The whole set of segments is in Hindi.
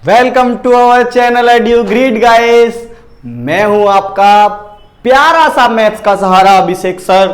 Welcome to our channel Edu Greed guys. मैं हूं आपका प्यारा सा मैथ्स का सहारा अभिषेक सर।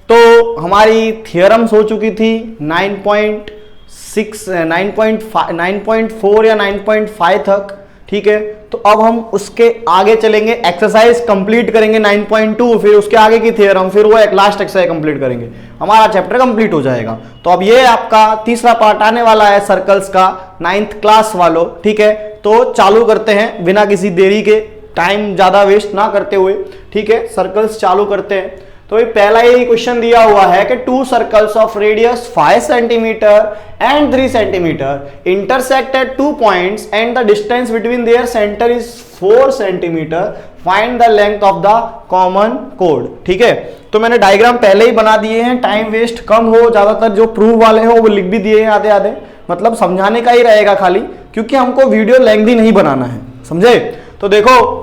तो हमारी थियरम्स हो चुकी थी 9.6 9.4 या 9.5 तक, ठीक है। तो अब हम उसके आगे चलेंगे, एक्सरसाइज कंप्लीट करेंगे 9.2, फिर उसके आगे की थियरम, फिर वो एक लास्ट एक्सरसाइज कंप्लीट करेंगे, हमारा चैप्टर कंप्लीट हो जाएगा। तो अब ये आपका तीसरा पार्ट आने वाला है सर्कल्स का, 9th क्लास वालों, ठीक है। तो चालू करते हैं बिना किसी देरी के, टाइम ज्यादा वेस्ट ना करते हुए, ठीक है। सर्कल्स चालू करते हैं। तो ये पहला ही क्वेश्चन दिया हुआ है कि 2 circles of radius 5 centimetre and 3 centimetre intersect at 2 points and the distance between their centre is 4 centimetre, find the length of the common code, ठीक है। तो मैंने डायग्राम पहले ही बना दिए हैं, टाइम वेस्ट कम हो, ज्यादातर जो प्रूफ वाले हो वो लिख भी दिए हैं आधे आधे, मतलब समझाने का ही रहेगा खाली, क्योंकि हमको वीडियो लेंथी नहीं बनाना है, समझे। तो देखो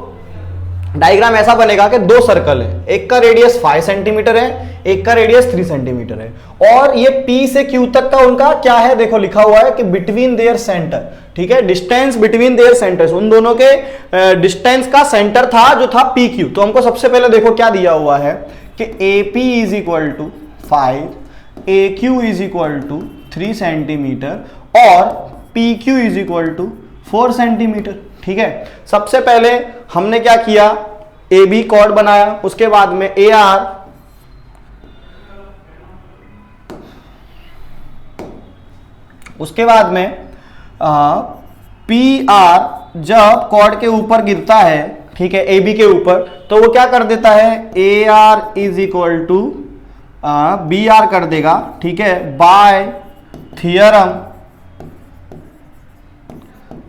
डायग्राम ऐसा बनेगा कि 2 सर्कल है, एक का रेडियस 5 सेंटीमीटर है, एक का रेडियस 3 सेंटीमीटर है, और ये P से Q तक का उनका क्या है, देखो लिखा हुआ है कि बिटवीन देयर सेंटर, ठीक है। डिस्टेंस बिटवीन देयर सेंटर्स, उन दोनों के डिस्टेंस का सेंटर था जो था PQ। तो हमको सबसे पहले देखो क्या दिया हुआ है कि AP is equal to 5, AQ is equal to 3 centimetre और PQ is equal to 4 centimetre, ठीक है। सबसे पहले हमने क्या किया, ए बी कॉर्ड बनाया, उसके बाद में ए आर, उसके बाद में पी आर जब कॉर्ड के ऊपर गिरता है, ठीक है, ए बी के ऊपर, तो वो क्या कर देता है, A R is equal to B R कर देगा, ठीक है, बाय थियरम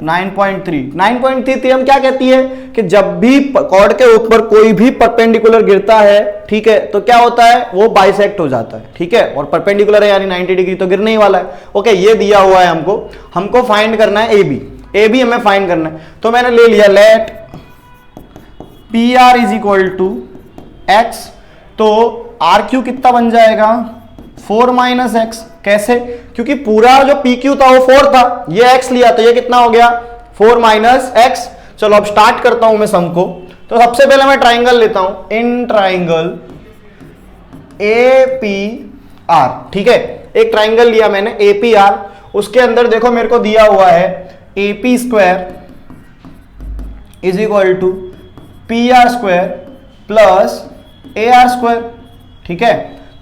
9.3 थियरम क्या कहती है कि जब भी कॉर्ड के ऊपर कोई भी परपेंडिकुलर गिरता है, ठीक है, तो क्या होता है, वो बाइसेक्ट हो जाता है, ठीक है। और परपेंडिकुलर है यानी 90 डिग्री तो गिरने ही वाला है। ओके, ये दिया हुआ है हमको फाइंड करना है ए बी हमें फाइंड करना है। तो मैंने ले लिया let P R is equal to x, तो आर क्यू कितना बन जाएगा, 4 माइनस एक्स। कैसे, क्योंकि पूरा जो PQ था वो 4 था, ये x लिया तो ये कितना हो गया, 4 माइनस एक्स। चलो अब स्टार्ट करता हूं मैं सम को। तो सबसे पहले मैं ट्राइंगल लेता हूं, इन ट्राइंगल APR, ठीक है। एक ट्राइंगल लिया मैंने APR, उसके अंदर देखो मेरे को दिया हुआ है AP square is equal to PR square plus AR square, ठीक है।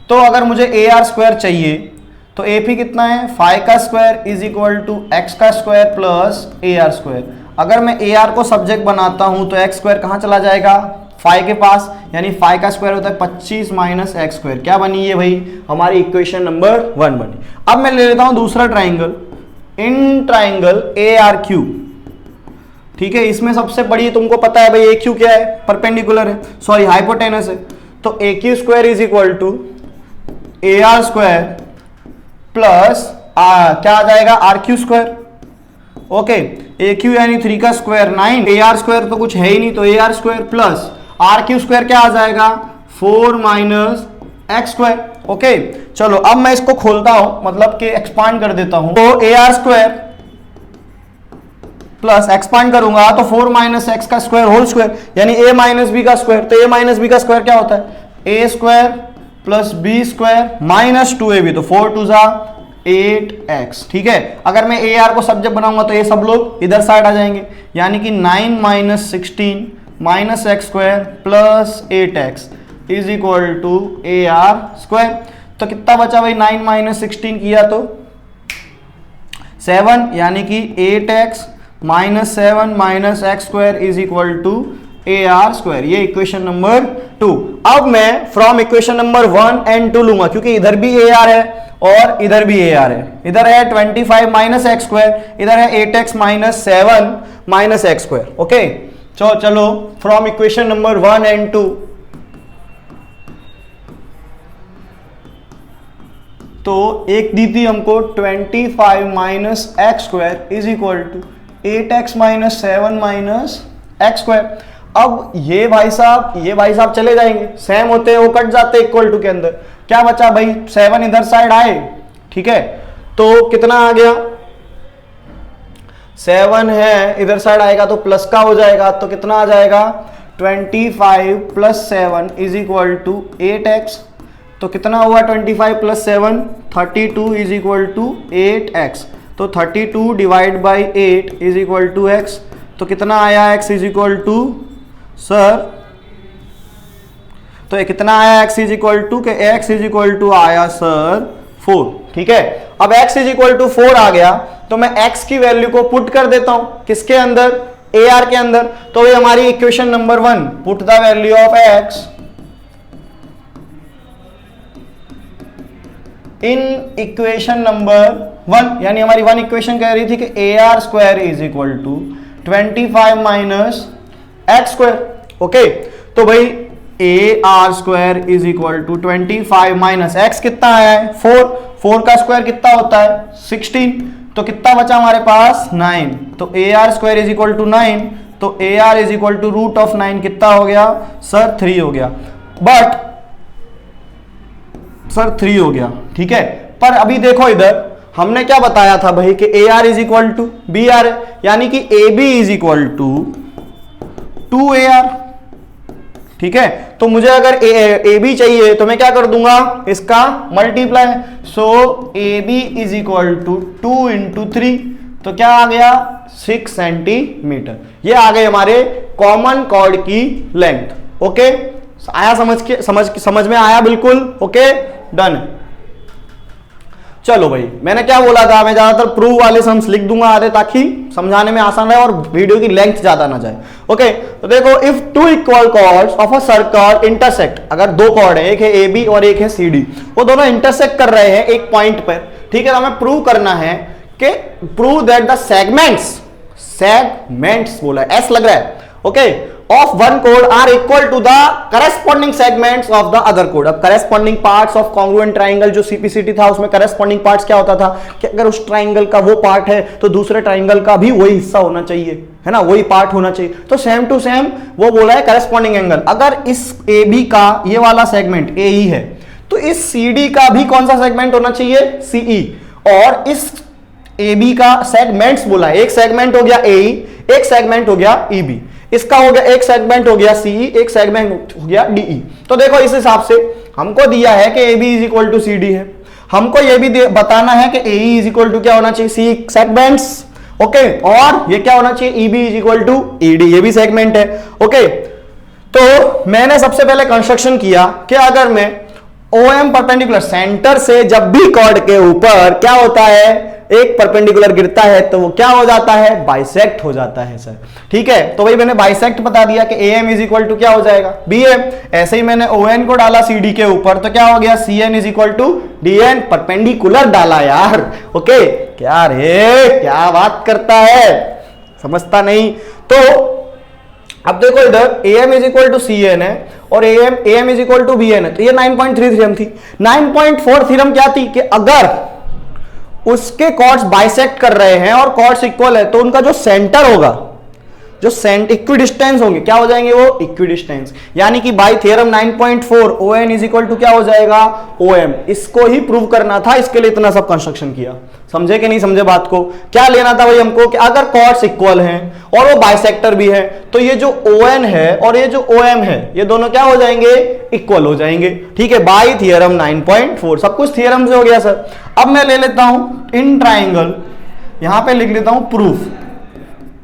तो अगर मुझे AR स्क्वायर चाहिए तो AP कितना है, 5 का square is equal to x का स्क्वायर प्लस AR स्क्वायर। अगर मैं AR को सब्जेक्ट बनाता हूं तो एक्स स्क्वायर कहां चला जाएगा, 5 के पास, यानी 5 का स्क्वायर होता है 25 माइनस एक्स स्क्वायर। क्या बनी है भाई, हमारी इक्वेशन नंबर 1 बनी। अब मैं ले लेता हूं दूसरा ट्राइंगल, इन ट्राइंगल ARQ, ठीक है। इसमें सबसे बड़ी तुमको पता है भाई AQ क्या है, परपेंडिकुलर है, सॉरी हाइपोटेनस है। तो AQ square is equal to AR square plus क्या आ जाएगा, R Q square. Okay, A Q यानी 3 का स्क्वायर 9, AR स्क्वायर तो कुछ है ही नहीं, तो AR square plus R Q square क्या आ जाएगा, 4 माइनस एक्स स्क्वायर। ओके, चलो अब मैं इसको खोलता हूं, मतलब कि एक्सपांड कर देता हूं। तो AR स्क्वायर प्लस एक्सपांड करूंगा तो 4 माइनस एक्स का स्क्वायर होल स्क्वायर, यानी a माइनस बी का स्क्वायर। तो a माइनस बी का स्क्वायर क्या होता है, a square plus b square minus 2ab, तो 4 2 जा 8x, ठीक है। अगर मैं AR को सब्जेक्ट बनाऊंगा तो ये सब लोग इधर साइड आ जाएंगे, यानी कि 9 minus 16 minus x square plus 8x is equal to AR square. तो कितना बचा भाई, 9 माइनस 16 किया तो 7, यानी कि 8x minus 7 minus x square is equal to AR square. ये इक्वेशन नंबर 2। अब मैं फ्रॉम इक्वेशन नंबर 1 एंड 2 लूंगा, क्योंकि इधर भी AR है और इधर भी AR है। इधर है 25 माइनस एक्स स्क्वायर, इधर है 8x minus 7 minus x square. Okay, चलो फ्रॉम इक्वेशन नंबर 1 एंड 2, तो एक दी थी हमको 25 minus x square is equal to 8x minus 7 minus x square. अब ये भाई साहब चले जाएंगे, सेम होते हैं, वो कट जाते हैं इक्वल टू के अंदर। क्या बचा भाई, 7 इधर साइड आए, ठीक है, तो कितना आ गया, 7 है, इधर साइड आएगा तो प्लस का हो जाएगा, तो कितना आ जाएगा 25 plus 7 is equal to 8x। तो कितना हुआ 25 plus 7 32 is equal to 8x। तो 32 divide by 8 is equal to x। तो कितना आया x is equal to sir, तो कितना आया x इज इक्वल टू के x इज इक्वल टू आया सर 4। ठीक है, अब x इज इक्वल टू 4 आ गया तो मैं x की वैल्यू को पुट कर देता हूं किसके अंदर, AR के अंदर। तो ये हमारी equation number 1, put the value of x in equation number 1, यानी हमारी 1 इक्वेशन कह रही थी कि AR square is equal to 25 minus x square. Okay, तो भाई AR square is equal to 25 minus x कितना है 4 का स्क्वायर कितना होता है 16। तो कितना बचा हमारे पास 9। तो AR square is equal to 9। तो AR is equal to root of 9 कितना हो गया सर 3 हो गया। बट सर 3 हो गया, ठीक है। पर अभी देखो इधर हमने क्या बताया था भाई कि AR is equal to BR है, यानी कि AB is equal to 2AR। ठीक है, तो मुझे अगर AB चाहिए तो मैं क्या कर दूंगा इसका multiply. So AB is equal to 2 into 3, तो क्या आ गया 6 सेंटीमीटर। ये आ गए हमारे कॉमन कॉर्ड की लेंथ। ओके, आया समझ में आया बिल्कुल। Okay done. चलो भाई, मैंने क्या बोला था, मैं ज्यादातर प्रूव वाले सम्स लिख दूंगा आधे ताकि समझाने में आसान रहे और वीडियो की लेंथ ज्यादा ना जाए। ओके, तो देखो if two equal chords of a circle intersect, अगर दो कॉर्ड है, एक है AB और एक है CD, वो दोनों इंटरसेक्ट कर रहे हैं एक पॉइंट पर। ठीक है, तो हमें प्रूव करना है कि प्रूव दैट द सेगमेंट्स बोला है, एस लग रहा है। Okay, of one chord are equal to the corresponding segments of the other chord। अब corresponding parts of congruent triangle जो CPCT था उसमें corresponding parts क्या होता था कि अगर उस ट्राइंगल का वो पार्ट है तो दूसरे ट्राइंगल का भी वही हिस्सा होना चाहिए, है ना, वही पार्ट होना चाहिए। तो सेम टू सेम वो बोला है corresponding एंगल। अगर इस AB का ये वाला सेगमेंट AE है तो इस CD का भी कौन सा सेगमेंट होना चाहिए CE। और इस AB का सेगमेंट्स बोला है, एक सेगमेंट हो गया AE, एक सेगमेंट हो गया EB, इसका हो गया एक सेगमेंट हो गया CE, एक सेगमेंट हो गया DE। तो देखो इस हिसाब से हमको दिया है कि AB is equal to CD है, हमको ये भी बताना है कि AE इज इक्वल टू क्या होना चाहिए CE सेगमेंट्स। ओके, और ये क्या होना चाहिए EB is equal to ED, ये भी सेगमेंट है। ओके, तो मैंने सबसे पहले कंस्ट्रक्शन किया कि अगर मैं OM परपेंडिकुलर सेंटर से जब भी कॉर्ड के ऊपर क्या होता है एक परपेंडिकुलर गिरता है तो वो क्या हो जाता है बाइसेक्ट हो जाता है सर। ठीक है, तो भाई मैंने बाइसेक्ट बता दिया कि AM इज इक्वल टू क्या हो जाएगा BM। ऐसे ही मैंने ON को डाला CD के ऊपर तो क्या हो गया CN is equal to DN, perpendicular डाला यार। ओके, क्या रे क्या बात करता है, समझता नहीं। तो अब देखो इधर AM is equal to CN है और AM is equal to BN है, तो ये 9.3 थ्योरम थी। 9.4 थ्योरम क्या थी कि अगर उसके कॉर्ड्स बाइसेक्ट कर रहे हैं और कॉर्ड्स इक्वल है तो उनका जो सेंटर होगा, जो इक्विडिस्टेंस होंगे क्या हो जाएंगे वो इक्विडिस्टेंस। यानी कि by theorem 9.4 ON is equal to क्या हो जाएगा OM। इसको ही प्रूव करना था, इसके लिए इतना सब कंस्ट्रक्शन किया। समझे कि नहीं समझे बात को? क्या लेना था भाई हमको कि अगर कॉर्ड्स इक्वल हैं और वो बाइसेक्टर भी है तो ये जो ON है और ये जो OM है ये दोनों क्या हो जाएंगे इक्वल हो जाएंगे। ठीक है, बाय थ्योरम 9.4 सब कुछ थ्योरम से हो गया सर। अब मैं ले लेता हूं इन ट्राइंगल, यहां पे लिख लेता हूं प्रूफ।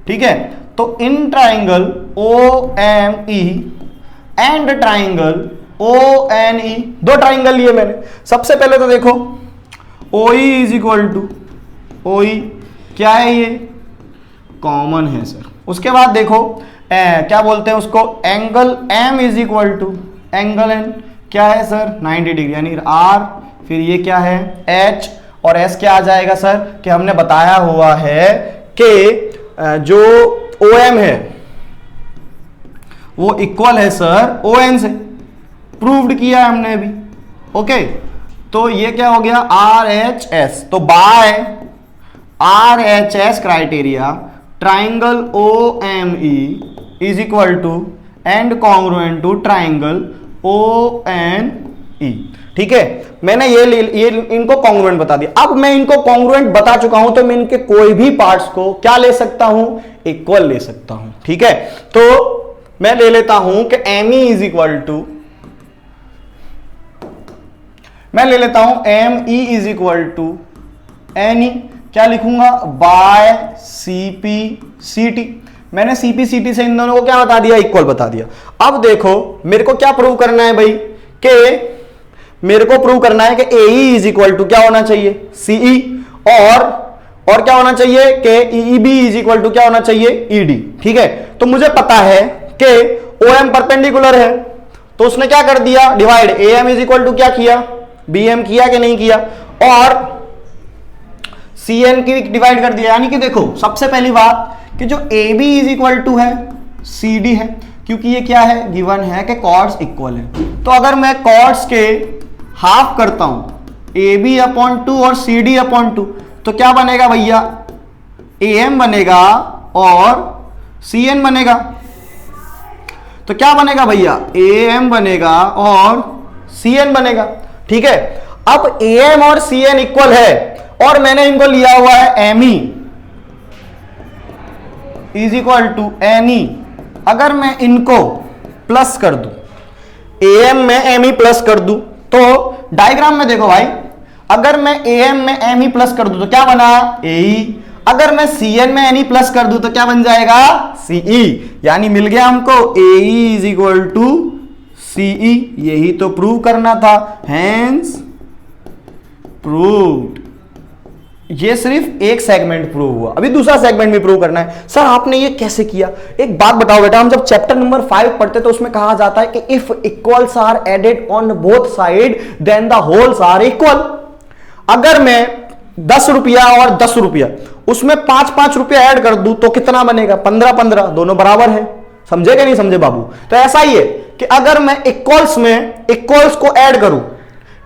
ठीक है, तो in triangle OME and triangle ONE, दो ट्राइंगल लिए मैंने। सबसे पहले तो देखो OE is equal to OE क्या है ये कॉमन है सर। उसके बाद देखो क्या बोलते हैं उसको angle M is equal to angle N क्या है सर 90 डिग्री, यानी R, फिर ये क्या है H और S क्या आ जाएगा सर कि हमने बताया हुआ है कि जो OM है वो इक्वल है सर ON से, प्रूव्ड किया हमने अभी। ओके, तो ये क्या हो गया RHS। तो by RHS criteria triangle OME is equal to and congruent to triangle ONE E. ठीक है, मैंने ये इनको कॉन्ग्रुएंट बता दिया। अब मैं इनको कॉन्ग्रुएंट बता चुका हूं तो मैं इनके कोई भी पार्ट्स को क्या ले सकता हूं, इक्वल ले सकता हूं। ठीक है, तो मैं ले लेता हूं कि M E is equal to, मैं ले लेता हूं M E is equal to N E, क्या लिखूंगा, बाय सीपी सीटी। मैंने सीपी सीटी से इन दोनों को क्या बता दिया, इक्वल बता दिया। अब देखो मेरे को क्या प्रूव करना है भाई, कि मेरे को प्रूव करना है कि AE इज इक्वल टू क्या होना चाहिए, CE, और क्या होना चाहिए कि EB इज इक्वल टू क्या होना चाहिए, ED। ठीक है, तो मुझे पता है कि OM परपेंडिकुलर है, तो उसने क्या कर दिया, divide AM is equal to क्या किया, BM किया कि नहीं किया, और CN की डिवाइड कर दिया। यानी कि देखो सबसे पहली बात कि जो AB इज इक्वल टू है CD है, क्योंकि ये क्या है, गिवन है कि कॉर्ड्स इक्वल है। तो अगर मैं कॉर्ड्स के हाफ करता हूं AB अपॉन 2 और CD अपॉन 2, तो क्या बनेगा भैया, AM बनेगा और CN बनेगा। तो क्या बनेगा भैया, AM बनेगा और CN बनेगा। ठीक है, अब AM और CN इक्वल है और मैंने इनको लिया हुआ है ME is equal to NE। अगर मैं इनको प्लस कर दूं, AM में ME प्लस कर दूं, तो डायग्राम में देखो भाई, अगर मैं AM में ME प्लस कर दूं तो क्या बना, AE। अगर मैं CN में NE प्लस कर दूं तो क्या बन जाएगा, CE। यानी मिल गया हमको AE is equal to CE। यही तो प्रूव करना था, हैंस प्रूव्ड। ये सिर्फ एक सेगमेंट प्रूव हुआ, अभी दूसरा सेगमेंट भी प्रूव करना है। सर आपने ये कैसे किया, एक बात बताओ बेटा, हम जब चैप्टर नंबर 5 पढ़ते तो उसमें कहा जाता है कि if equals are added on both side then the wholes are equal. अगर मैं 10 रुपया और 10 रुपया उसमें 5-5 रुपया ऐड कर दूं तो कितना बनेगा, 15-15, दोनों बराबर है। समझे कि नहीं समझे बाबू। तो ऐसा ही है कि अगर मैं इक्वल्स में इक्वल्स को ऐड करूं,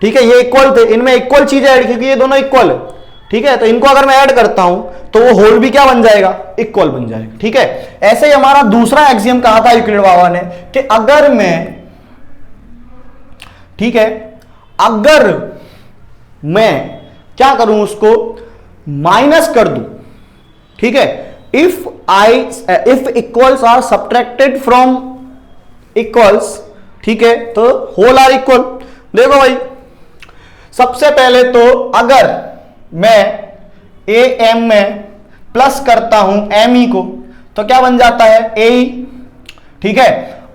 ठीक है, ये इक्वल थे, इनमें इक्वल चीजें ऐड, क्योंकि ये दोनों इक्वल है। ठीक है, तो इनको अगर मैं ऐड करता हूं तो वो होल भी क्या बन जाएगा, इक्वल बन जाएगा। ठीक है, ऐसे ही हमारा दूसरा एक्सियम कहा था यूक्लिड बाबा ने कि अगर मैं, ठीक है, अगर मैं क्या करूं, उसको माइनस कर दूं। ठीक है, if equals are subtracted from equals, ठीक है, तो होल आर इक्वल। देखो भाई, सबसे पहले तो अगर मैं AM में प्लस करता हूं ME को तो क्या बन जाता है, AE। ठीक है,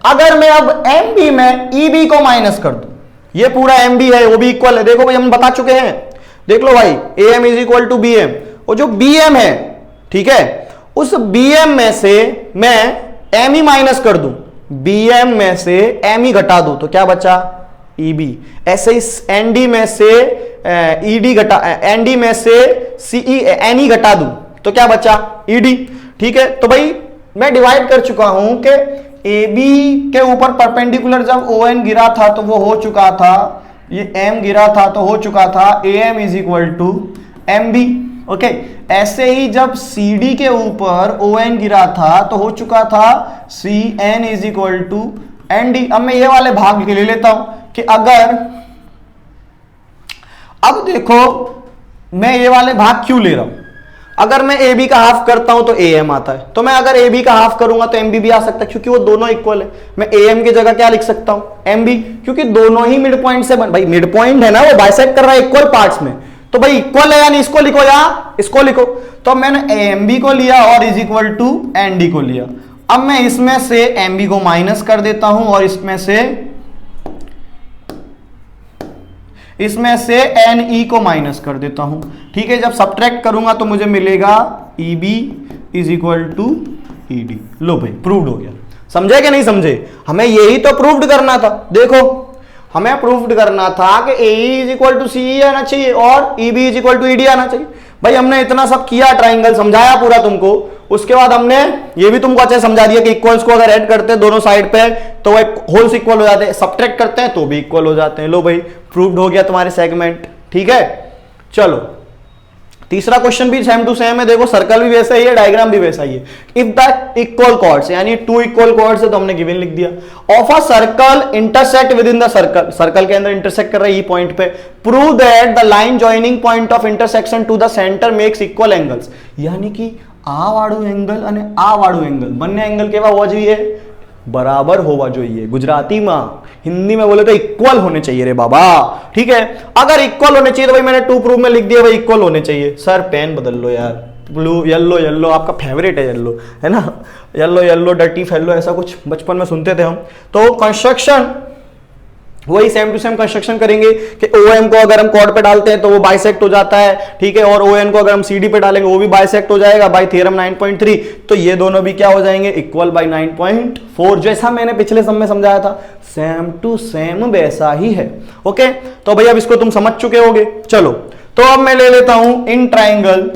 अगर मैं अब MB में EB को माइनस कर दूं, ये पूरा MB है वो भी इक्वल है। देखो भाई हम बता चुके हैं, देख लो भाई, AM is equal to BM, और जो BM है, ठीक है, उस BM में से मैं ME माइनस कर दूं, BM में से ME घटा दूं तो क्या बचा, EB। ऐसे इस ND में से ED घटा, ND में से NE घटा दूं तो क्या बचा, ED। ठीक है, तो भाई मैं डिवाइड कर चुका हूं कि AB के ऊपर परपेंडिकुलर जब ON गिरा था तो वो हो चुका था, ये M गिरा था तो हो चुका था AM is equal to MB। Okay, ऐसे ही जब CD के ऊपर ON गिरा था तो हो चुका था CN is equal to ND। अब मैं ये वाले भाग के ले लेता हूं कि अगर, अब देखो मैं ये वाले भाग क्यों ले रहा हूं, अगर मैं AB का हाफ करता हूं तो AM आता है, तो मैं अगर AB का हाफ करूंगा तो MB भी आ सकता है, क्योंकि वो दोनों इक्वल है। मैं AM की जगह क्या लिख सकता हूं, MB, क्योंकि दोनों ही मिड पॉइंट से भाई मिड पॉइंट है ना, वो बाइसेक्ट कर रहा है इक्वल पार्ट्स में, तो भाई इक्वल है, यानी इसको लिखो या इसको लिखो। तो मैंने AMB को लिया और इज इक्वल टू ND को लिया। अब मैं इसमें से MB को माइनस कर देता हूं और इसमें से NE को माइनस कर देता हूं। ठीक है, जब सब्ट्रैक्ट करूंगा तो मुझे मिलेगा EB is equal to ED। लो भाई प्रूव्ड हो गया। समझे कि नहीं समझे, हमें यही तो प्रूव्ड करना था। देखो हमें प्रूव्ड करना था कि AE is equal to CE आना चाहिए और EB is equal to ED आना चाहिए। भाई हमने इतना सब किया, ट्राइंगल समझाया पूरा तुमको, उसके बाद हमने ये भी तुमको अच्छे समझा दिया कि इक्वल्स को अगर ऐड करते हैं दोनों साइड पे तो वो होल्स इक्वल हो जाते हैं, सब्ट्रैक्ट करते हैं तो भी इक्वल हो जाते हैं। लो भाई प्रूव्ड हो गया तुम्हारे सेगमेंट। ठीक है, चलो तीसरा क्वेश्चन भी सेम टू सेम है, देखो सर्कल भी वैसा ही है, डायग्राम भी वैसा ही है। इफ द इक्वल कॉर्ड्स, यानी टू इक्वल कॉर्ड्स है तो हमने गिवन लिख दिया। Of a circle intersect within the circle, circle के अंदर इंटरसेक्ट कर रहा है ई पॉइंट पे, prove that the line joining point of intersection to the centre makes equal angles, यानी कि आ वाળું एंगल અને આ વાળું एंगल બંને एंगल કેવા હોવા જોઈએ, बराबर होगा જોઈએ। गुजराती में, हिंदी में बोले तो इक्वल होने चाहिए रे बाबा, ठीक है। अगर इक्वल होने चाहिए तो भाई मैंने टू प्रूफ में लिख दिया भाई इक्वल होने चाहिए। सर पेन बदल लो यार, ब्लू येलो, येलो आपका फेवरेट है येलो, है ना, येलो येलो डर्टी फेलो, ऐसा कुछ बचपन में सुनते थे हम। तो कंस्ट्रक्शन वही सेम टू सेम कंस्ट्रक्शन करेंगे कि OM को अगर हम कॉर्ड पे डालते हैं तो वो बाइसेक्ट हो जाता है, ठीक है, और ON को अगर हम CD पे डालेंगे वो भी बाइसेक्ट हो जाएगा बाय थ्योरम 9.3, तो ये दोनों भी क्या हो जाएंगे, इक्वल बाय 9.4, जैसा मैंने पिछले सब में समझाया था सेम टू सेम वैसा ही है। ओके, तो भैया अब इसको तुम समझ चुके होगे। चलो तो अब मैं ले लेता हूं in triangle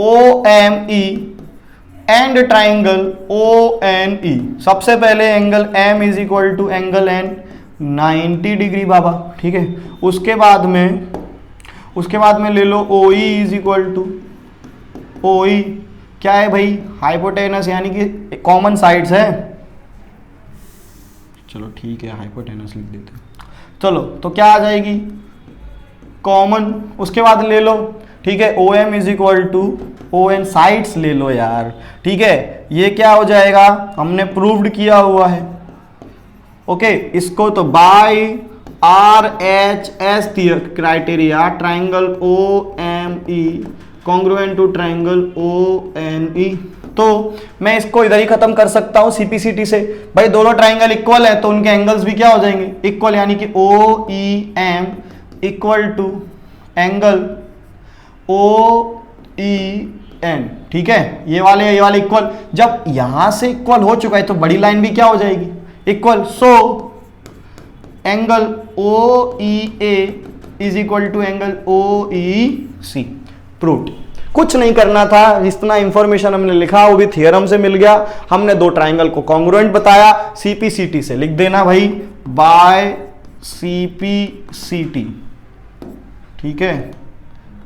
OME and triangle ONE। सबसे पहले angle M is equal to angle N 90 degree बाबा, ठीक है। उसके बाद में ले लो OE is equal to, OE क्या है भाई, हाइपोटेनस, यानी कि कॉमन साइड्स है, चलो ठीक है हाइपोटेनस लिख देते हैं। चलो तो क्या आ जाएगी, कॉमन। उसके बाद ले लो, ठीक है, OM is equal to ON, sides ले लो यार, ठीक है। ये क्या हो जाएगा, हमने प्रूव्ड किया हुआ है। ओके, इसको तो by RHS criteria triangle OME congruent to triangle ONE, तो मैं इसको इधर ही खत्म कर सकता हूं CPCT से। भाई दोनों ट्राइंगल इक्वल है तो उनके एंगल्स भी क्या हो जाएंगे, इक्वल, यानी कि OEM equal to angle OEN, ठीक है। ये वाले इक्वल, जब यहां से इक्वल हो चुका है तो बड़ी लाइन भी क्या हो जाएगी, equal. So angle OEA is equal to angle OEC, proved. कुछ नहीं करना था, जितना इंफॉर्मेशन हमने लिखा वो भी थियरम से मिल गया। हमने दो ट्राइंगल को कॉन्ग्रुएंट बताया, CPCT से लिख देना भाई बाय CPCT, ठीक है।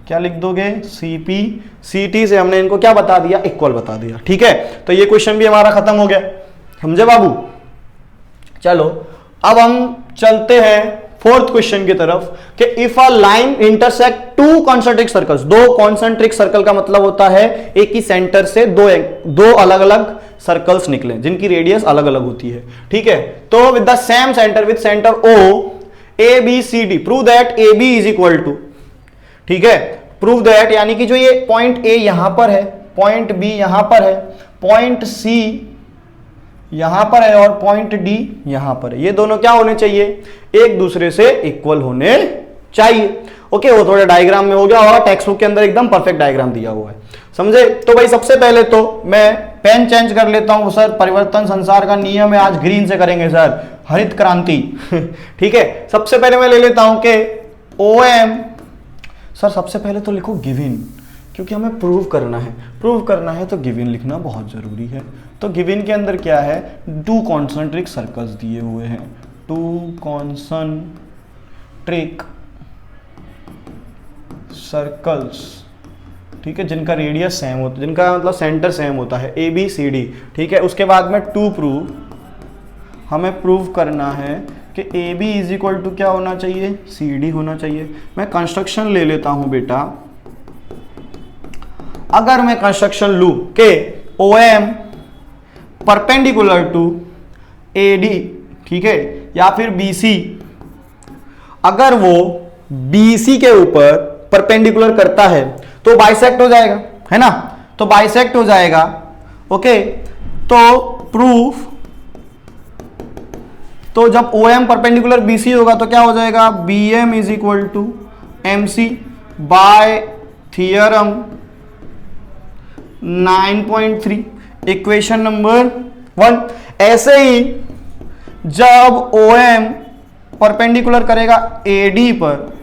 क्या लिख दोगे, CPCT से हमने इनको क्या बता दिया, इक्वल बता दिया, ठीक है। तो ये क्वेश्चन भी हमारा खत्म हो गया, समझे बाबू। चलो अब हम चलते हैं फोर्थ क्वेश्चन की तरफ कि if a line intersect to concentric circles, दो कॉन्सेंट्रिक सर्कल का मतलब होता है एक ही सेंटर से दो अलग अलग सर्कल्स निकले जिनकी रेडियस अलग अलग होती है, ठीक है। तो with the same centre, with centre O ABCD, prove that AB is equal to, ठीक है, प्रूव दैट, यानी कि जो ये पॉइंट A यहां पर है, पॉइंट B यहां पर है, पॉइंट C यहां पर है और पॉइंट D यहां पर है, ये दोनों क्या होने चाहिए, एक दूसरे से इक्वल होने चाहिए। ओके, वो थोड़ा डायग्राम में हो गया और टेक्स्ट बुक के अंदर एकदम परफेक्ट डायग्राम दिया हुआ है, समझे। तो भाई सबसे पहले तो मैं पेन चेंज कर लेता हूं। सर परिवर्तन संसार का नियम है, आज ग्रीन से करेंगे सर, हरित क्रांति ठीक है। सबसे पहले मैं ले लेता हूं कि OM, सर सबसे पहले तो लिखो गिवन, क्योंकि हमें प्रूव करना है, प्रूव करना है तो गिवन लिखना बहुत जरूरी है। तो गिवन के अंदर क्या है, टू कॉन्सेंट्रिक सर्कल्स दिए हुए हैं, टू कॉन्सेंट्रिक सर्कल्स, ठीक है, जिनका रेडियस सेम होता है, जिनका मतलब सेंटर सेम होता है ABCD, ठीक है। उसके बाद में टू प्रूव, हमें प्रूव करना है कि AB इज इक्वल टू क्या होना चाहिए, CD होना चाहिए। मैं कंस्ट्रक्शन ले लेता हूं बेटा। अगर मैं कंस्ट्रक्शन लूं कि OM परपेंडिकुलर टू AD, ठीक है, या फिर BC, अगर वो BC के ऊपर परपेंडिकुलर करता है तो बाइसेक्ट हो जाएगा, है ना, तो बाइसेक्ट हो जाएगा। ओके, तो प्रूफ, तो जब OM परपेंडिकुलर BC होगा तो क्या हो जाएगा, BM is equal to MC by theorem 9.3, equation number 1। ऐसे ही जब OM परपेंडिकुलर करेगा AD पर,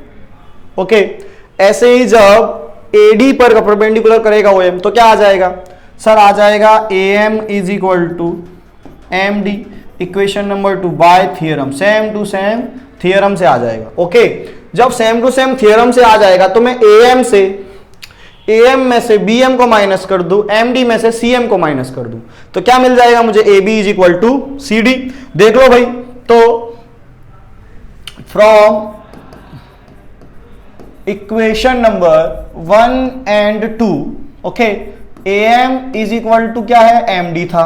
ओके, ऐसे ही जब AD पर परपेंडिकुलर करेगा OM तो क्या आ जाएगा, सर आ जाएगा AM is equal to MD, equation number 2 by theorem, same to same theorem से आ जाएगा। ओके, जब सेम टू सेम थियरम से आ जाएगा तो मैं AM से AM में से BM को माइनस कर दूं, MD में से CM को माइनस कर दूं, तो क्या मिल जाएगा मुझे? AB is equal to CD। देख लो भाई, तो from equation number 1 and 2, okay, AM is equal to क्या है? MD था,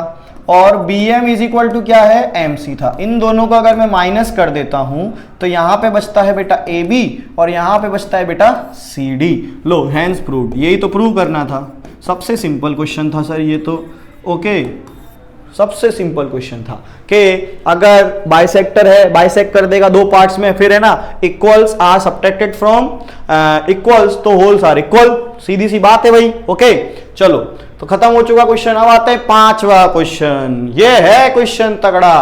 और BM इज इक्वल टू क्या है? MC था। इन दोनों को अगर मैं माइनस कर देता हूं तो यहां पे बचता है बेटा AB और यहां पे बचता है बेटा CD। लो, हैंस प्रूव्ड। यही तो प्रूव करना था, सबसे सिंपल क्वेश्चन था सर ये तो। ओके, सबसे सिंपल क्वेश्चन था कि अगर बाइसेक्टर है, बाइसेक्ट कर देगा दो पार्ट्स में, फिर है ना equals are subtracted from equals, तो होल्स आर इक्वल। सीधी सी बात है भाई। ओके, चलो, तो खत्म हो चुका क्वेश्चन। अब आते हैं पांचवा क्वेश्चन। ये है क्वेश्चन तगड़ा।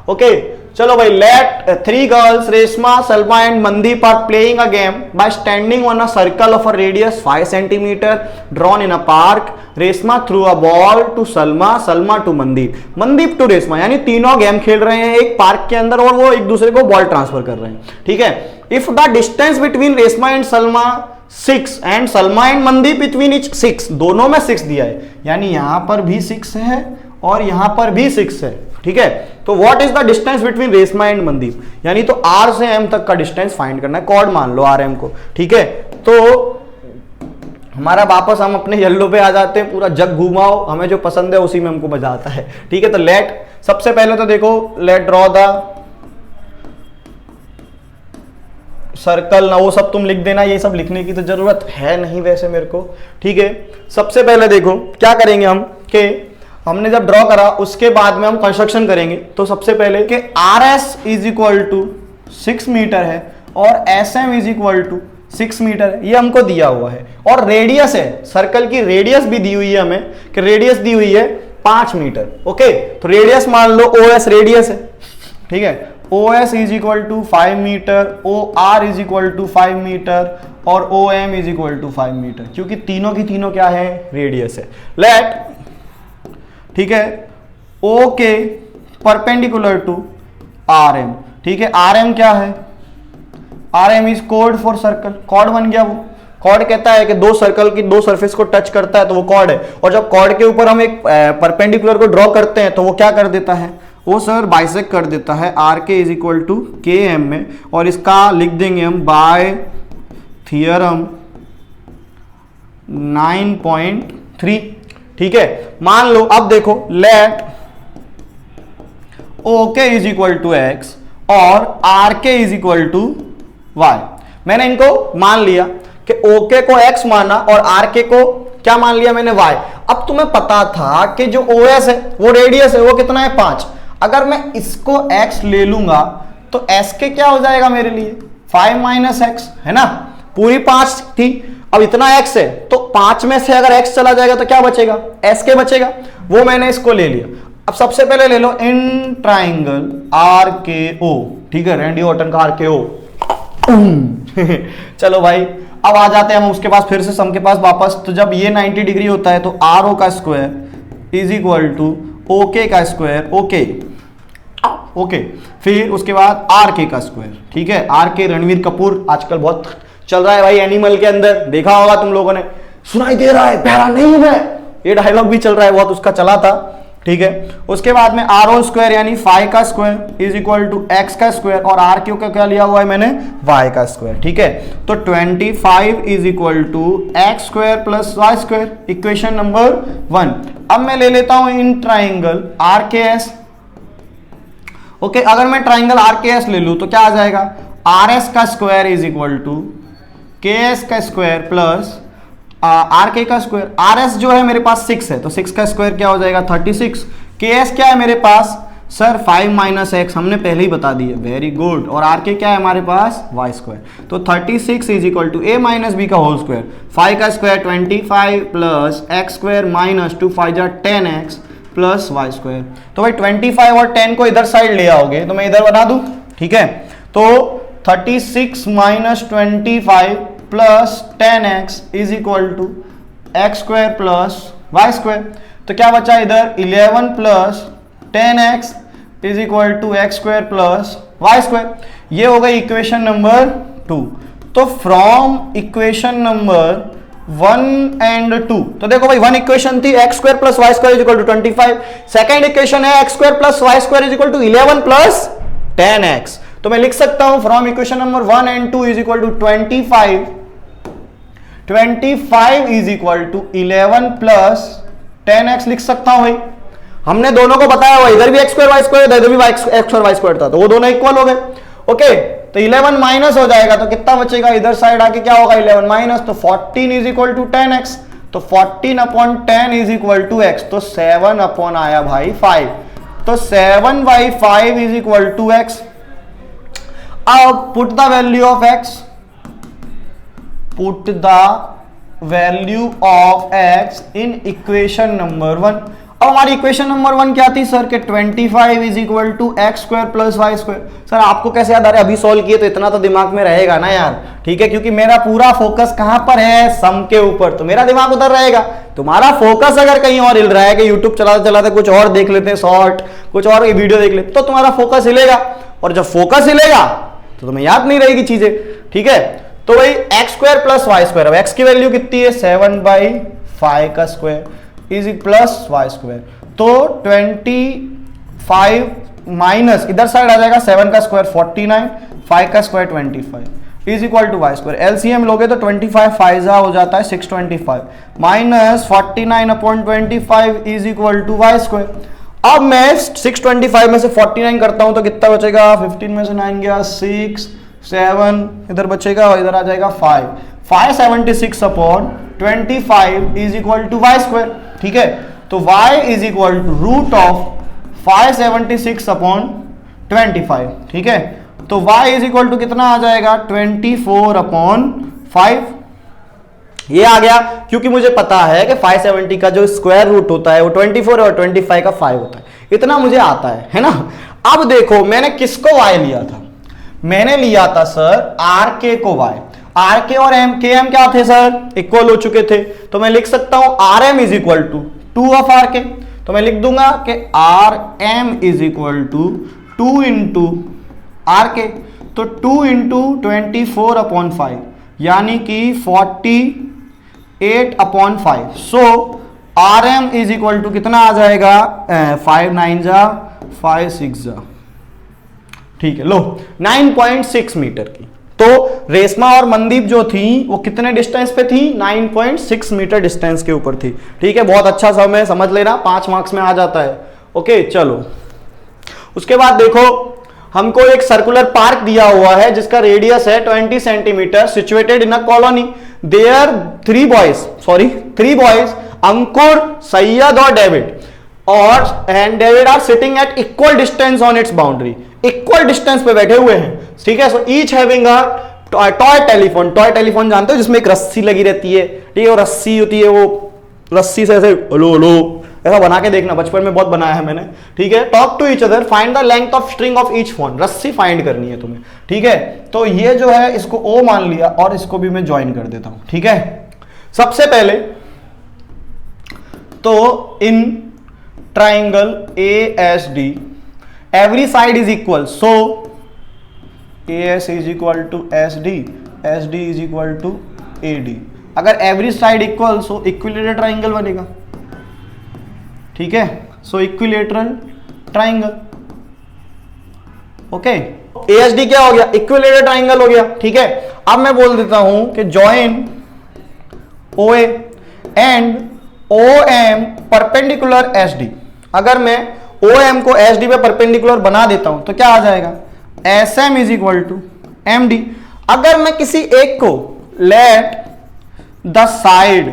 ओके, चलो भाई, let 3 girls Reshma, Salma and Mandeep are playing a game by standing on a circle of a radius 5 centimetre drawn in a park. Reshma throw a ball to Salma, Salma to Mandeep, Mandeep to Reshma. यानी तीनों गेम खेल रहे हैं एक पार्क के अंदर और वो एक दूसरे को बॉल ट्रांसफर कर रहे हैं। ठीक है, if the distance between Reshma and Salma 6 and Salma and Mandeep between etch 6, दोनों में 6 दिया है, यानी यहां पर भी 6 है और यहां पर भी 6 है। ठीक है, तो what is the distance between Reshma and Mandeep, यानी तो R से M तक का डिस्टेंस फाइंड करना है। कॉर्ड मान लो RM को। ठीक है, तो हमारा वापस हम अपने येलो पे आ जाते हैं। पूरा जग घुमाओ, हमें जो पसंद है उसी में हमको मजा आता है। ठीक है, तो लेट, सबसे पहले तो देखो, लेट ड्रॉ द सर्कल। ना वो सब तुम लिख देना, ये सब लिखने की तो जरूरत है नहीं वैसे मेरे को। ठीक है, सबसे पहले देखो क्या करेंगे हम कि हमने जब ड्रॉ करा उसके बाद में हम कंस्ट्रक्शन करेंगे। तो सबसे पहले कि RS is equal to 6 metre है और SM is equal to 6 metre है, ये हमको दिया हुआ है। और रेडियस है, सर्कल की रेडियस भी दी हुई है हमें, कि रेडियस दी हुई है 5 मीटर। ओके, तो रेडियस मान लो OS रेडियस है। ठीक है, OS is equal to 5 metre, OR is equal to 5 metre और OM is equal to 5 metre, क्योंकि तीनों की तीनों क्या है? रेडियस है। लेट, ठीक है, OK परपेंडिकुलर टू RM। ठीक है, RM क्या है? RM is chord for circle. Chord बन गया वो। कॉर्ड कहता है कि दो सर्कल की दो सरफेस को टच करता है तो वो कॉर्ड है। और जब कॉर्ड के ऊपर हम एक परपेंडिकुलर को ड्रॉ करते हैं तो वो क्या कर देता है? वो सर बाइसेक्ट कर देता है RK is equal to KM में, और इसका लिख देंगे हम बाय थियरम 9.3। ठीक है, मान लो अब देखो, let OK is equal to X और RK is equal to Y। मैंने इनको मान लिया कि OK को X माना और RK को क्या मान लिया मैंने? Y। अब तुम्हें पता था कि जो OS है वो रेडियस है, वो कितना है? 5। अगर मैं इसको X ले लूंगा तो SK क्या हो जाएगा मेरे लिए? 5 माइनस X, है ना? पूरी 5 थी, अब इतना X है तो 5 में से अगर X चला जाएगा तो क्या बचेगा? SK बचेगा। वो मैंने इसको ले लिया। अब सबसे पहले ले लो इन ट्राइंगल RKO। ठीक है, रैंडी ऑर्टन का RKO। चलो भाई, अब आ जाते हैं हम उसके पास, फिर से सम के पास वापस। तो जब ये 90 डिग्री होता है तो RO का square is equal to OK का स्क्वायर, ओके, फिर उसके बाद RK का स्क्वायर। ठीक है, RK रणवीर कपूर आजकल बहुत चल रहा है भाई एनिमल के अंदर, देखा होगा तुम लोगों ने। सुनाई दे रहा है, प्यारा नहीं हूं मैं, ये डायलॉग भी चल रहा है, बहुत उसका चला था। ठीक है, उसके बाद में RO स्क्वायर यानी 5 का square is equal to X का स्क्वायर, और RQ का क्या लिया हुआ है मैंने? Y का स्क्वायर। ठीक है, तो 25 is equal to X square plus Y square, equation number 1। अब मैं ले लेता हूं इन ट्राइंगल RKS। ओके, अगर मैं ट्राइंगल RKS ले लूं तो क्या आ जाएगा? RS का square is equal to KS का स्क्वायर प्लस RK का स्क्वायर। RS जो है मेरे पास 6 है तो 6 का स्क्वायर क्या हो जाएगा? 36। KS क्या है मेरे पास? सर 5 माइनस X, हमने पहले ही बता दिया, वेरी गुड। और RK क्या है हमारे पास? Y square. तो 36 is equal to A minus B का होल स्क्वायर, 5 का square 25 plus X square minus 2 5 जा 10X प्लस Y स्क्वायर। तो भाई 25 और 10 को इधर साइड ले आओगे तो मैं इधर बना दूं। ठीक है, तो 36 minus 25 plus 10X is equal to X square plus Y square. तो क्या बचा इधर? 11 plus 10X is equal to X square plus Y square. ये हो गई इक्वेशन नंबर 2। तो फ्रॉम इक्वेशन नंबर 1 एंड 2। तो देखो भाई, वन इक्वेशन थी x square plus y square is equal to 25, second equation है x square plus y square is equal to 11 plus 10x। तो मैं लिख सकता हूं from equation number 1 and 2 is equal to 25 is equal to 11 plus 10x लिख सकता हूं भाई। हमने दोनों को बताया हुआ, इधर भी x स्क्वायर वाई स्क्वायर था, इधर भी x स्क्वायर वाई स्क्वायर था, तो वो दोनों इक्वल हो गए। ओके, तो 11 माइनस हो जाएगा तो कितना बचेगा, इधर साइड आके क्या होगा 11 माइनस, तो 14 इज इक्वल टू 10x, तो 14 upon 10 is equal to x, तो 7 अपॉन आया भाई 5, तो 7/5 इज इक्वल टू x। अब put the value of x, put the value of x in equation number 1। अब हमारी इक्वेशन नंबर 1 क्या थी सर, के 25 is equal to x square plus y square. Sir आपको कैसे याद आ रहा है, अभी सॉल्व किए तो इतना तो दिमाग में रहेगा ना यार, ठीक है, क्योंकि मेरा पूरा फोकस कहां पर है, सम के ऊपर, तो मेरा दिमाग उधर रहेगा। तुम्हारा फोकस अगर कहीं और हिल रहा है कि यूट्यूब चलाते चलाते कुछ और देख लेते हैं, शॉर्ट कुछ और वीडियो देख लेते, तो तुम्हारा फोकस हिलेगा, और जब फोकस हिलेगा तो तुम्हें याद नहीं रहेगी चीजें, ठीक है। तो भाई x square plus y square, अब एक्स की वैल्यू कितनी है 7/5 का square is plus y square, तो 25 माइनस इधर साइड आ जाएगा 7 का स्क्वायर 49, 5 का square 25 is equal to y square. LCM लोगे तो 25 फाइजा हो जाता है 625 minus 49 upon 25 is equal to y square. अब मैं 625 में से 49 करता हूं तो कितना बचेगा, 15 में से 9 गया 6, 7 इधर बचेगा और इधर आ जाएगा 5, 576 upon 25 is equal to y square, ठीक है। तो y is equal to root of 576 upon 25, ठीक है। तो y इज इक्वल टू कितना आ जाएगा 24 अपॉन 5, ये आ गया, क्योंकि मुझे पता है कि 570 का जो स्क्वायर रूट होता है वो 24 और 25 का 5 होता है, इतना मुझे आता है ना। अब देखो मैंने किसको y लिया था, मैंने लिया था सर आर के को y, आर के और एम के एम क्या थे सर, इक्वल हो चुके थे, तो मैं लिख सकता हूं R M is equal to 2 of R K, तो मैं लिख दूंगा कि R M is equal to 2 into R K, तो 2 इंटू 24 अपॉन 5 यानी कि 48 upon 5। So R M is equal to कितना आ जाएगा 5 9 जा 5 6 जा, ठीक है, लो 9.6 मीटर की। तो रेशमा और मनदीप जो थी वो कितने डिस्टेंस पे थी, 9.6 मीटर डिस्टेंस के ऊपर थी, ठीक है। बहुत अच्छा समय समझ लेना, 5 मार्क्स में आ जाता है। ओके चलो, उसके बाद देखो हमको एक सर्कुलर पार्क दिया हुआ है जिसका रेडियस है 20 centimetre, situated in a colony. There 3 boys Ankur, Syed और David David are sitting at equal distance on its boundary, equal distance पे बैठे हुए हैं, ठीक है। So each having a toy telephone, toy telephone जानते हो जिसमें एक रस्सी लगी रहती है, ठीक है, वो रस्सी होती है, वो रस्सी से ऐसे हेलो हेलो ऐसा बना के देखना, बचपन में बहुत बनाया है मैंने, ठीक है। Talk to each other, find the length of string of each phone, रस्सी फाइंड करनी है तुम्हें, ठीक है। तो ये जो है इसको ओ मान लिया और इसको भी मैं ज्वाइन कर देता हूं, ठीक है। सबसे पहले तो in triangle ASD every side is equal, so AS is equal to SD, SD is equal to AD। अगर every side equal so equilateral triangle बनेगा, ठीक है। so equilateral triangle, okay. ASD क्या हो गया, equilateral triangle हो गया, ठीक है। अब मैं बोल देता हूं कि join OA and OM perpendicular SD। अगर मैं OM को SD पे परपेंडिकुलर बना देता हूं तो क्या आ जाएगा, SM is equal to MD। अगर मैं किसी एक को let the side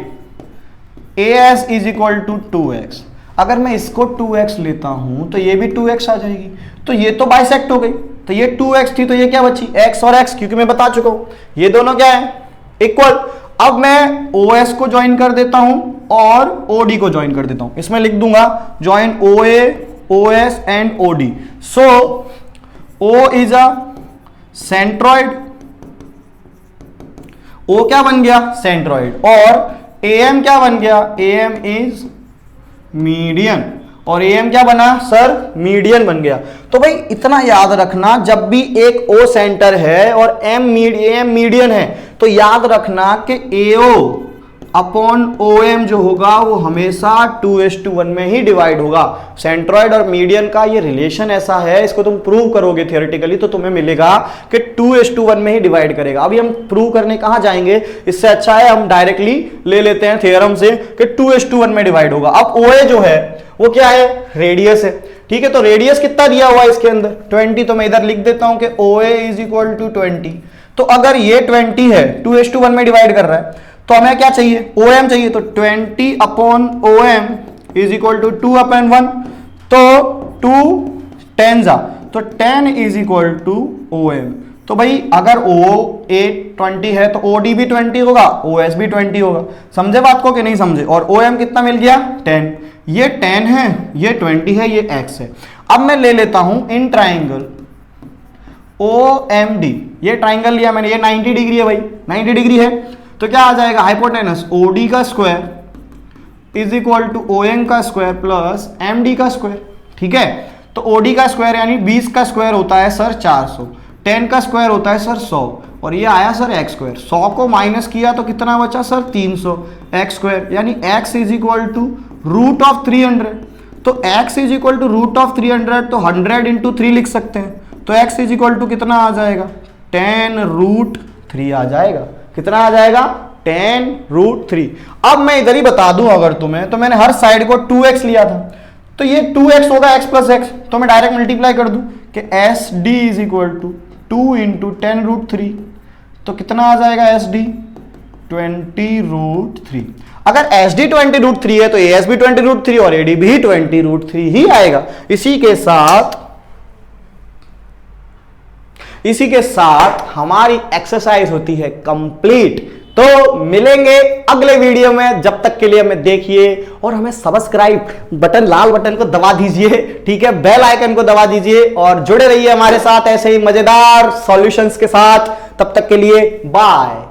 AS is equal to 2x, अगर मैं इसको 2x लेता हूं तो ये भी 2x आ जाएगी, तो ये तो बाइसेक्ट हो गई, तो ये 2x थी तो ये क्या बची x और x, क्योंकि मैं बता चुका हूं ये दोनों क्या है इक्वल। अब मैं OS को ज्वाइन कर देता हूं और OD को ज्वाइन कर देता हूं, इसमें लिख दूंगा join OA OS and OD। So O is a centroid, O क्या बन गया सेंट्रॉइड, और AM क्या बन गया, AM इज मीडियन, और AM क्या बना सर मीडियन बन गया। तो भाई इतना याद रखना, जब भी एक O सेंटर है और AM मीडियन है तो याद रखना कि AO अपॉन OM जो होगा वो हमेशा 2:1 में ही डिवाइड होगा। सेंट्रॉइड और मीडियन का ये रिलेशन ऐसा है, इसको तुम प्रूव करोगे थियोरेटिकली तो तुम्हें मिलेगा कि 2:1 में ही डिवाइड करेगा। अभी हम प्रूव करने कहां जाएंगे, इससे अच्छा है हम डायरेक्टली ले लेते हैं थ्योरम से कि 2:1 में डिवाइड होगा। अब OA जो है वो क्या है, रेडियस है, ठीक है। तो रेडियस कितना दिया हुआ है इसके अंदर 20, तो मैं इधर लिख देता हूं कि OA इज इक्वल टू 20। तो अगर ये 20 है 2:1 में डिवाइड कर रहा है तो हमें क्या चाहिए, OM चाहिए। तो 20 upon OM is equal to 2/1, तो 2 10 जा, तो 10 इज इक्वल टू OM। तो भाई अगर OA 20 है तो OD भी 20 होगा, OS भी 20 होगा। समझे बात को कि नहीं समझे। और OM कितना मिल गया 10, ये 10 है, ये 20 है, ये x है। अब मैं ले लेता हूं इन ट्राइंगल OMD, ये ट्राइंगल लिया मैंने, ये 90 डिग्री है भाई, 90 डिग्री है। तो क्या आ जाएगा, हाइपोटेनस OD का square is equal to OM का स्क्वायर प्लस MD का स्क्वायर, ठीक है। तो OD का स्क्वायर यानी 20 का स्क्वायर होता है सर 400, 10 का स्क्वायर होता है सर 100, और ये आया सर x स्क्वायर। 100 को माइनस किया तो कितना बचा सर 300 x स्क्वायर, यानी x is equal to root of 300। तो x is equal to root of 300, तो 100 इंटू 3 लिख सकते हैं। तो x इज इक्वल टू कितना आ जाएगा 10√3 आ जाएगा। कितना आ जाएगा 10√3। अब मैं इधर ही बता दूं अगर तुम्हें, तो मैंने हर साइड को 2x लिया था, तो ये 2x होगा x प्लस x, तो मैं डायरेक्ट मल्टीप्लाई कर दूं कि SD is equal to 2 into 10√3, तो कितना आ जाएगा SD 20√3। अगर SD 20√3 है तो AS भी 20√3 और AD भी 20√3 ही आएगा। इसी के साथ हमारी एक्सरसाइज होती है कंप्लीट। तो मिलेंगे अगले वीडियो में, जब तक के लिए हमें देखिए और हमें सब्सक्राइब बटन, लाल बटन को दबा दीजिए, ठीक है, बेल आइकन को दबा दीजिए और जुड़े रहिए हमारे साथ ऐसे ही मजेदार सॉल्यूशंस के साथ। तब तक के लिए बाय।